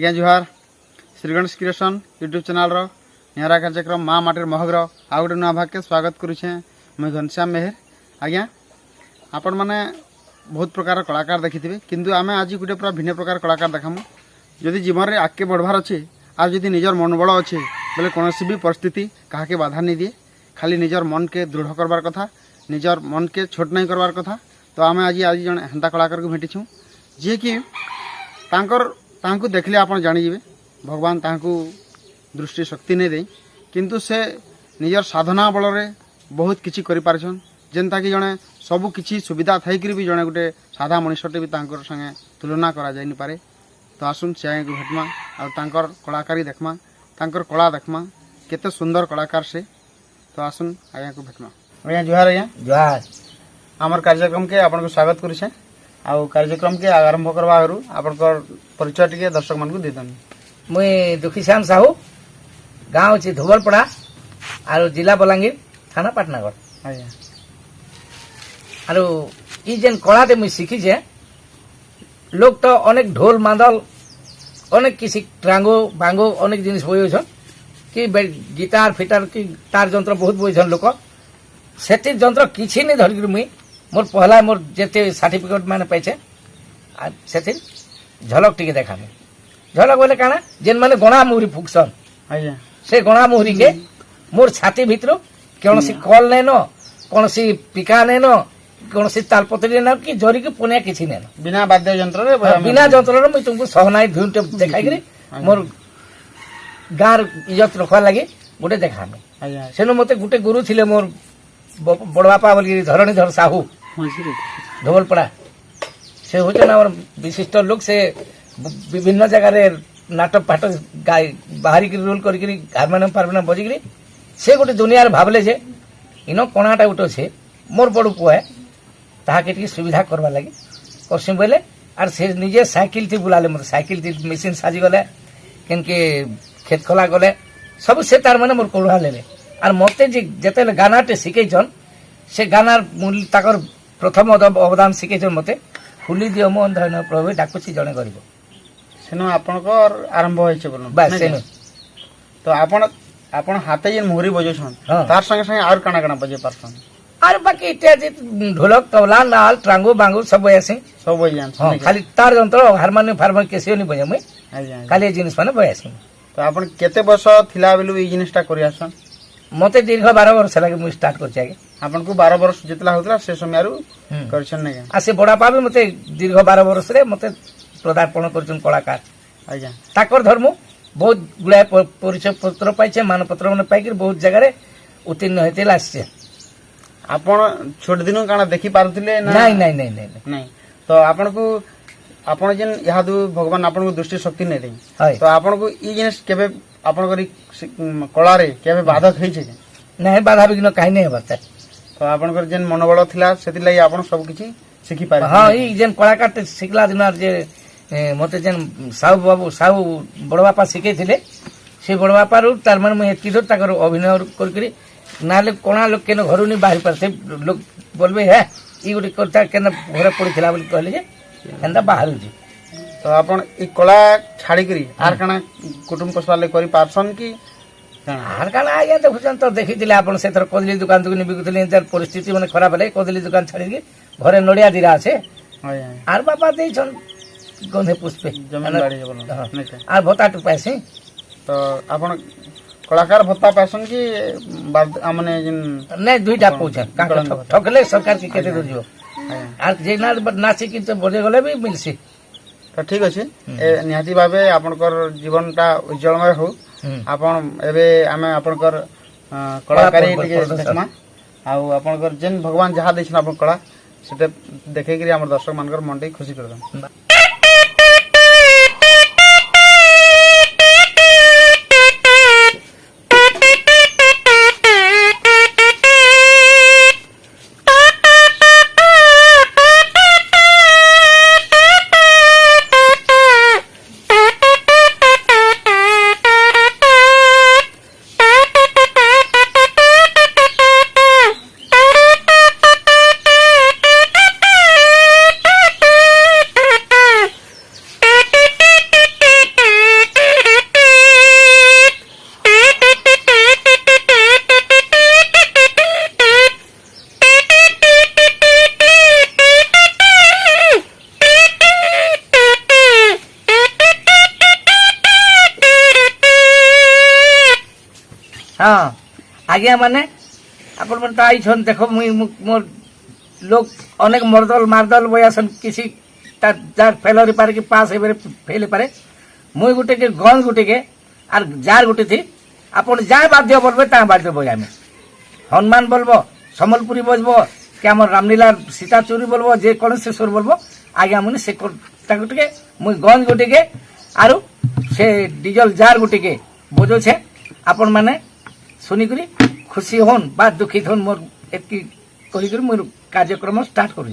आज्ञा जुहार श्रीगणेश creation YouTube channel निरा कार्यक्रम माँ माटिर महग्र आ गए नुआ भाग के स्वागत करुचे मुझे घनश्याम मेहर। आज्ञा आपण मैंने बहुत प्रकार कलाकार देखी थे किंतु आम आज गोटे पूरा भिन्न प्रकार कलाकार देखामु जदि जीवन में आगे बढ़वार अच्छे आज जदि निजर मनोबल अच्छे बोले कौन भी परिस्थिति क्या बाधा नहीं दिए खाली निजर मन के दृढ़ करवार कथा निजर मन के छोट नहीं करवार कथा। तो आम आज आज जन हेन्ता कलाकार को भेटिछूँ जी कि तांको देखले आप जानीजे भगवान तांको दृष्टि शक्ति नहीं दे किंतु से निजर साधना बल रे बहुत किछि करि पारछन जेनता कि जने सबु किछि सुविधा थाइकरी भी जने गुटे साधा मनुष्यटे भी तांकर संगे तुलना करा जाय नि पारे। तो आसुन से को भेटमा आ तांकर कलाकारी देखमा तांकर कला देखमा केते सुंदर कलाकार से। तो आसुन आया को भेटमा। आया जुहार आया जुहार आमर कार्यक्रम के आपन को स्वागत करिसे आ कार्यक्रम के आरंभ करवा आगु आपन परिचय टिके दर्शक मन को दे दन। मुई दुखीश्याम साहू गाँव अछि धोबलपड़ा आरो जिला बलांगीर थाना पाटनागढ़। आया आरो ई जेन कला दे मुई सीखी जे लोग तो अनेक ढोल मादल अनेक किसी ट्रांगो बांगो अनेक जिनिस बजाउछन कि गिटार फिटार कि तार जंत्र बहुत बजाउछन लोक सेति जंत्र किछि नै धरिक मुई मोर पहला मोर जेते सर्टिफिकेट माने पाइछे आ सेति झलक टिके देखामे। झलक बोले काना जेन माने गणा मुहरी फुकसन आया से गणा मुहरी के मोर छाती भितर कौनसी कल नैन कौनसी पिका नैन कौनसी तालपत्री न कि जरी के पुनिया किछि नैन बिना वाद्य यंत्र रे बिना जंत्र रे मुई तुमको सहनाई धुन देखाई करी मोर गार इज्जत रखवा लागि गोटे देखामे। आया सेनो मते गुटे गुरु थिले मोर बड़ बापा बोली धरणीधर साहू धोबलपड़ा से होचन हमर विशिष्ट लोक से विभिन्न जगह रे नाटक फाटक गाय बाहरी की रोल करी हारमोनियम फारमोनियम बजिकी से गोटे दुनिया भावले जे इन कणाटा गोटे अच्छे मोर बड़ पुआ है ताके सुविधा करवा लगे करसी बोले आर से निजे साइकिल थी बुलाले मत साइकिल थी मेसीन साजी गले केनके खेत खला गले सब से तार माने मोर कोढ़ा लेले आर मते जे जते गानाटे शिखैछन से गानार मूल ताकर प्रथम अवदान शिखैछन मते खुली दियो मन धन प्रभु डाकुछि जणे गरीब सेनो आपनकर आरंभ होइछे बोलो बस सेनो। तो आपण हाथे जे मोहरी बजोछन तार संगे संगे और काना काना बजे परछन आर बाकी इत्यादि ढोलक तबला नाल ट्रांगो बांगो सब बजासी सब बजान हां खाली तार जंत्र हारमोनियम फारमोनियम केसियो नि बजे मुई आया खाली जिनिस माने बजासी। तो आपण केते वर्ष थिला बेलु ई जिनिसटा करि आसन मते दीर्घ 12 वर्ष लागे मुई स्टार्ट करछि आगे आपण को 12 वर्ष जितला होतला से समय आरु करछन नै आ से बड़ा पाबे मते दीर्घ 12 वर्ष रे मते पदार्पण करछन कलाकार आया ताकर धर्म बहुत गुड़ा परिचय पत्र पाइछे मानपत्र माने पाइक बहुत जगह रे उत्तीर्ण होते लासे। आपण छोट दिनो काना देखि पारुथिले ना नहीं नहीं नहीं नहीं नहीं। तो आपण को आपण जेन यादु भगवान आपण को दृष्टि शक्ति नै दे हाय तो आपण को ई जिनिस केबे आपण करी कला रे केबे बाधक हेइ छे नहीं बाधा विघ्न काहे नहीं बता। तो आपण कर जेन मनोबल थिला सेति लागि आपण सब किछि सिखि पारे। हां ई जेन कलाकार सिखला दिन जे मते जेन साहू बाबू साहू बड़ बापा शिखैथिले से बड़ बापा रु तार मन में एति ताकर अभिनय करकरी नाले कोना लोग केन घरु नि बाहर परसे लोग बोलबे है ई गुटे करता केन घर पड़िथिला बोली कहले जे एंदा बाहर जी। तो आपण ई कला छाड़ी करी आर काना कुटुंब पोषवाले करी पारसन की आर काना आया देखुछन तो देखिथिले आपण से तर कदली दुकान दुकान बिकुथिले जर परिस्थिति माने खराब हले कदली दुकान छाड़ी के घरे नडिया दिरा আছে आया आर बापा देछन गंधे पुष्पे जमीन बाड़ी बोलो आर भत्ता टु पाइसे। तो आपण कलाकार भत्ता पासन की माने जिन नहीं दुईटा पहुंचन का ठकले सरकार की केते दियो आर जे नाची कि तो बजे गले भी मिलसी। तो ठीक अछि निहाती भाबे आपनकर जीवनटा उज्जवलमय हो आपण एबे आमे आपनकर कलाकारी टिके देखमा आ आपनकर जेन भगवान जहा दैछन आपन कला सेते देखे करी हमर दर्शक मानकर मनटे खुशी करदम। हाँ आज्ञा माने आपण मन आईछन देखो मुई मोर लोग अनेक मरदल मारदल बयासन किसी जार फेल हो पारे कि पास हे फेल पारे मुई गुटे के गन गुटे के आर जार गुटे थी आपण जा बाध्य बोलबे ता बाध्य बजामे हनुमान बोलबो समलपुरी बजबो कि हमर रामलीला सीता चोरी बोलबो जे कोन से सुर बोलबो आज्ञा मुनि से ता गुटे के मुई गन गुटे के आरु से डीजल जार गुटे के बजो छे आपण माने सुनी करी खुशी होन बा दुखित होन मोर एतकी कहि करी मोर कार्यक्रम स्टार्ट करू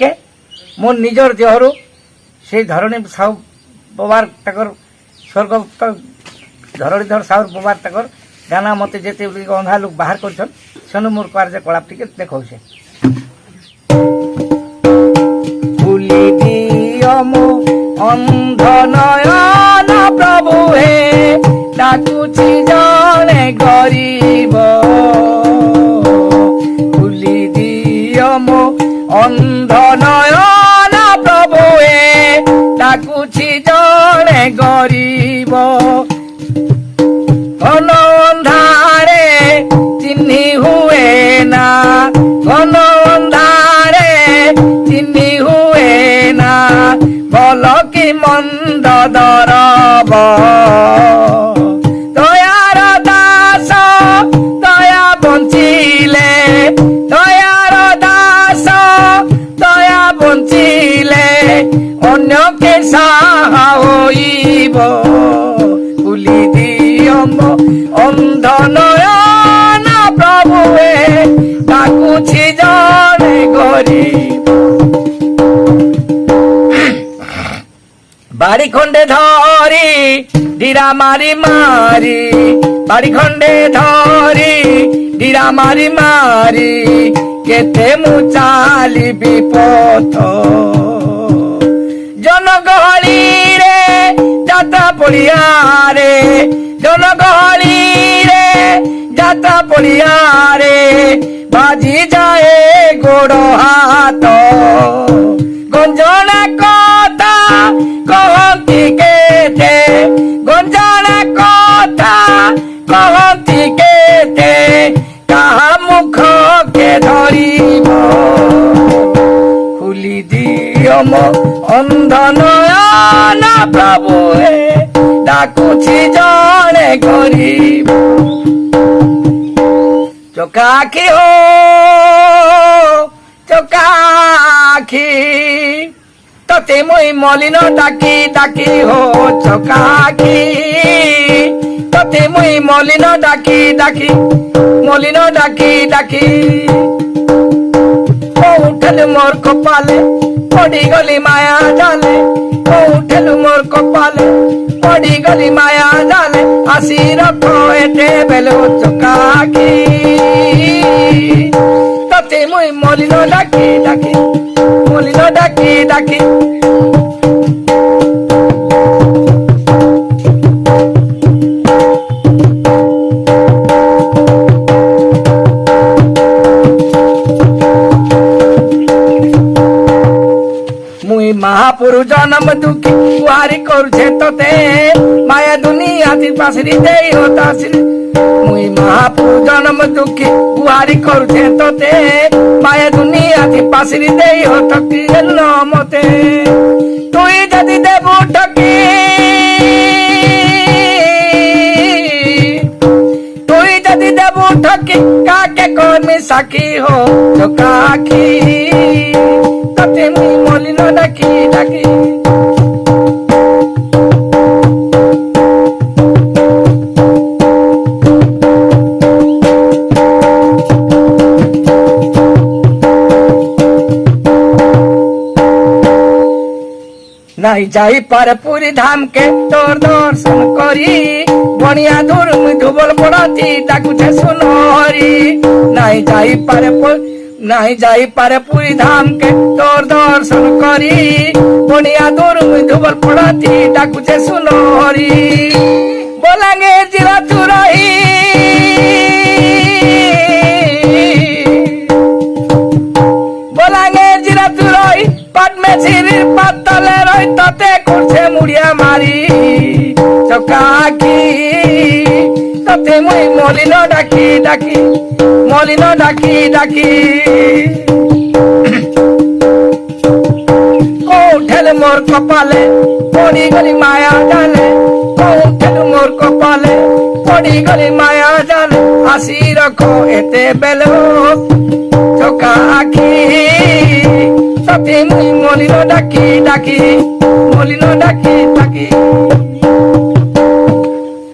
के मोर निजर देहरु से धरणी साहु बबार तकर स्वर्ग धरणीधर साहु बबार तकर गाना मते जेते अंधा लोग बाहर करछन सनु मोर कार्य कलाप टिके देखौ से फुली दियो मो अंध नयन प्रभु हे डाकुछि जने गरीब फुली दियो मो अंध नयन प्रभु हे डाकुछि जने गरीब घन अंधारे चिन्हि हुए ना घन अंधारे चिन्हि हुए ना भल कि मंद दरब दयार दास दया बंचिले दयार दास दया बंचिले अन्य के साहा होइब फुली दियम अंध नयन प्रभु हे डाकुछि जने गरीब बाड़ी खंडे धरी डीरा मारी मारी बाड़ी खंडे धरी डीरा मारी मारी केते मु चाली विपथ जनगहली रे जाता पड़िया रे जनगहली रे जाता पड़िया रे बाजी जाए गोड़ हाथ गंजना कथा कहती केते गंजना कथा कहती केते कहा मुख के धरिब खुली दियम अंध नयन प्रभु हे डाकुछि जने गरीब चोखाखी हो चोखाखी तते मुई मलिन डाकी डाकी हो चोखाखी तते मुई मलिन डाकी डाकी मलिन डाकी डाकी उठल मोर कपाले पड़ी गली माया जाले उठल मोर कपाले पड़ी गली माया जाले आसी रखो एटे बेलो चोखाखी तते मुई मलिन डाकी डाकी मलिन डाकी डाकी जन्म दुखी गुहारी करुछे तोते माया दुनिया थी पासरी दे होता श्री मुई महाप्रभु जन्म दुखी गुहारी करुछे तोते माया दुनिया थी पासरी दे होता न मते तुई जदि देबू ठकी तुई जदि देबू ठकी काके कर्मी साखी हो जो काखी तते मुई मलिन डाकी डाकी नहीं जाई पर पूरी धाम के तोर दर्शन करी बनिया दूर धुबल पड़ती डाकुछे सुनहरी नहीं जाई पर पूरी धाम के तोर दर्शन करी बनिया दूर धुबल पड़ती डाकुछे सुनहरी बोलांगे जिला तू रही बोलांगे जिला तू रही पट में सिर पत्तले रही तते कुर्छे मुड़िया मारी चौकाकी तते मुई मलिन डाकी डाकी मलिन डाकी डाकी कोठेल मोर कपाले पड़ी गली माया जाले कोठेल मोर कपाले पड़ी गली माया जाले आसी रखो एते बेलो चौकाकी तते मुई मलिन डाकी डाकी मलिन डाकी डाकी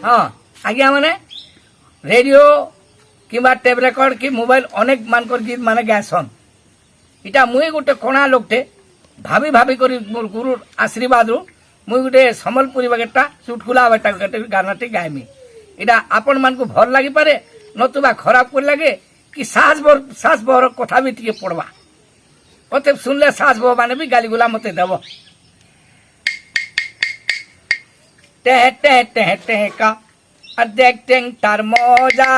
हाँ आज्ञा माने रेडियो किंबा टेप रेकर्ड कि मोबाइल अनेक मानकर गीत माने गायसन इटा मुई गोटे कोणा लोकटे भाभी भाभी करी मोर गुरु आशीर्वाद रु मुई गोटे सम्बलपुरी बागेटा चुटकुला बाटा गानाटी गायमी इटा आपण मान को भल लागी पारे नतुबा खराब कर लगे कि सास बर कथा भी टिके पड़वा मते सुनले सास बो माने भी गाली गुला मते देव टेह टेह टेह टेह का देख टेंग तार मोजा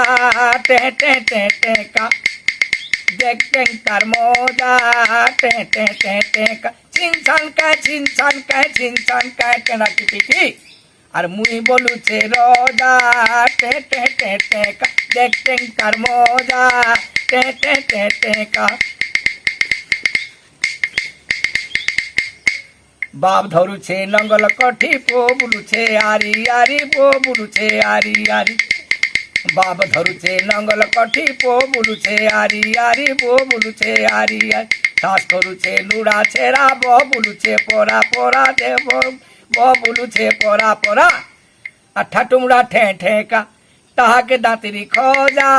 टेह टेह टेह टेह का देख टेंग तार मोजा टेह टेह टेह टेह का छिनछान का टेना की पीठी और मुई बोलू छे रोजा टेह टेह टेह टेह का देख टेंग तार मोजा टेह टेह टेह टेह का बाप धरु छे नंगल कठी पो बुलु छे आरी आरी पो बुलु छे आरी आरी बाप धरु छे नंगल कठी पो बुलु छे आरी आरी पो बुलु छे आरी आरी सास करू छे लुड़ा छेरा बो बुलु छे पोरा पोरा दे बो बुलु छे पोरा पोरा अठा टुमड़ा ठे ठे का ताहा के दांतरी खोजा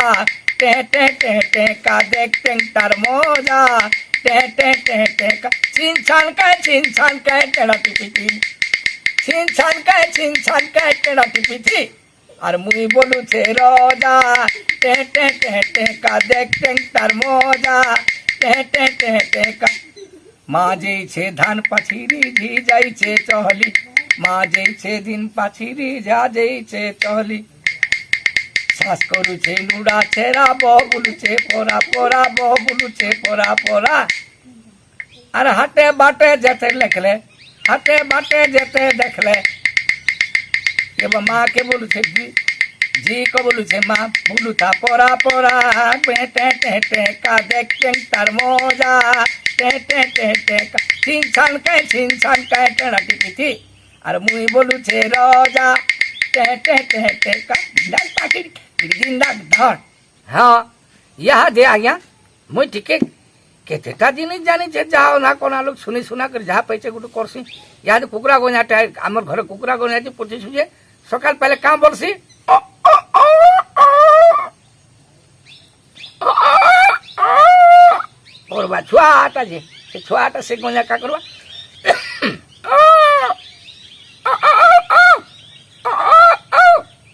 टे टे टे टे का देख टेंग तार मोजा टे टे टे टे का छिनछान का टेड़ा टिपिटी छिनछान का टेड़ा टिपिटी और मुई बोलू छे रोजा टे टे टे टे का देख टेंग तार मोजा टे टे टे टे का माँ जे छे धान पछीरी जी जाई छे चहली माँ जे छे दिन पछीरी जा जाई छे चहली सास करू छे लुड़ा छेरा बो बुलु छे पोरा पोरा बो बुलु छे पोरा पोरा अरे हटे बाटे जेते लिखले हटे बाटे जेते देखले ये माँ के बोलू छे जी को बोलू छे माँ बोलू था पोरा पोरा टे टे टे का देख टेंग तार मोजा टे टे टे टे का छिनछान का टेड़ा टिपिटी और मुई बोलू छे रोजा टे टे टे टे का जिंदा धर हाँ यह दे आज्ञा मुई टिके केतेटा जिनिस जानी छे जाओ ना कोना लोग सुनी सुना कर जहाँ पैसे गुटू करसी याद कुकुरा गोनियाटा आमर घरे कुकुरा गोनियाटी पची सुजे सकाल पहले काम बोलसी और बा छुआटा जे छुआटा से गोनिया का करवा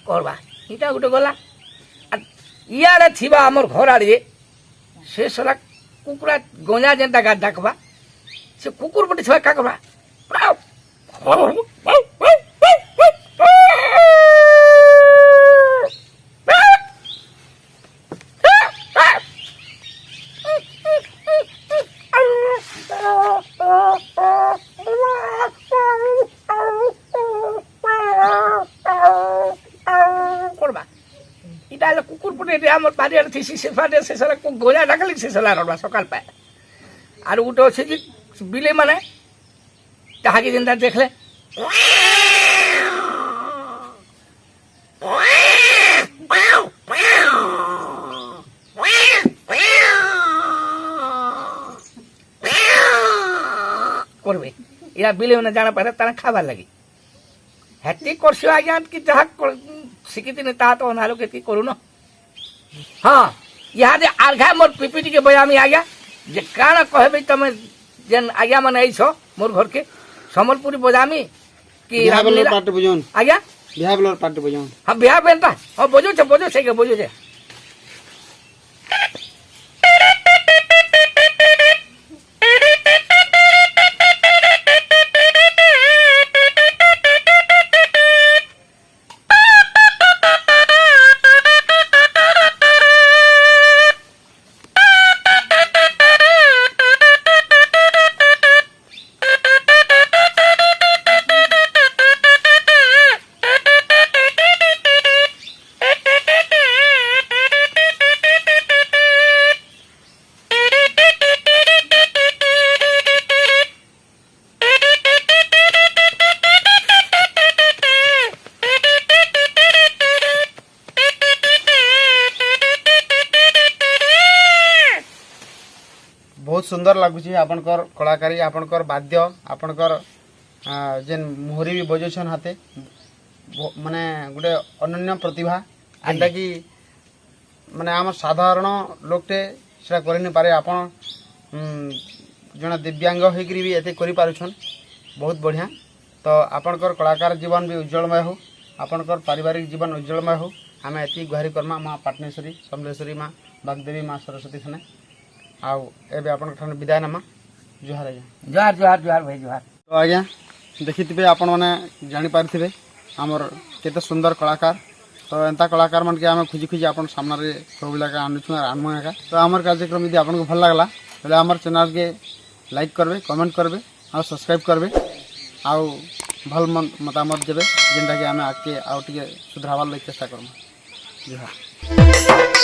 करवा इटा गुटे गला इयाड़े थिबा आमर घर आड़े से सला कुकुरा गोंजा जेनता गा डाकबा से कुकुर पटे छवा का करबा ଏଇଟା କୁକୁର ପଟେ ଆମର ବାରିଆଡ଼େ ଥିସି ସେ ପାଟେ ସେ ସାରା ଗୋଜା ଡାକଲି ସେ ସାରା ରଡ଼ବା ସକାଳ ପାଏ ଆରୁ ଗୋଟେ ଅଛି ଯେ ବିଲେଇ ମାନେ ତାହାକେ ଯେନ୍ତା ଦେଖିଲେ করবে এরা বিলে মানে জানা পারে তারা খাবার লাগে হেতি করছো আজ্ঞা কি যাহা শিখিতিনি তাহা তো অনালো কেতি করুন হ্যাঁ ইহাদে আর্ঘা মোর পিপিটি কে বয়ামি আজ্ঞা যে কাଣା কহবে তুমি যেন আজ্ঞা মানে আইছ মোর ঘরকে সম্বলপুরি বজামি কি বিহাবলর পার্ট বুঝুন আজ্ঞা বিহাবলর পার্ট বুঝুন হ্যাঁ বিহা বেনটা হ্যাঁ বুঝুছে কে বুঝুছে बहुत सुंदर लगुच आपणकर कलाकारी आपणकर वाद्य आपणकर जेन मोहरी भी बजाउछन हाथे माने गोटे अनन्य प्रतिभा जेनटा कि माने आम साधारण लोकटे सेटा करि न पारे आपण जने दिव्यांग होकरी भी एते करि पारुछन बहुत बढ़िया तो आपणकर कलाकार जीवन भी उज्जवलमय हो आपणकर पारिवारिक जीवन उज्जवलमय हो आम एति गुहारी कर्मा माँ पाटनेश्वरी समलेश्वरी माँ बागदेवी माँ सरस्वती थाने आउ एबे आपन ठान विदाय नामा जुहार आज्ञा जुहार जुहार जुहार भाई जुहार तो आज्ञा देखिथिबे आपन माने जानि पारथिबे हमर केते सुंदर कलाकार तो एंता कलाकार मन के आमे खुजी खुजी आपन सामने रे सबला का आनुछु आनमका तो हमर कार्यक्रम यदि आपन को भल लागला तले हमर चैनल के लाइक करबे कमेंट करबे और सब्सक्राइब करबे आउ भल मतामत देबे जेंटा कि आमे आके आउ टिके सुधारवार लई चेष्टा करम जुहार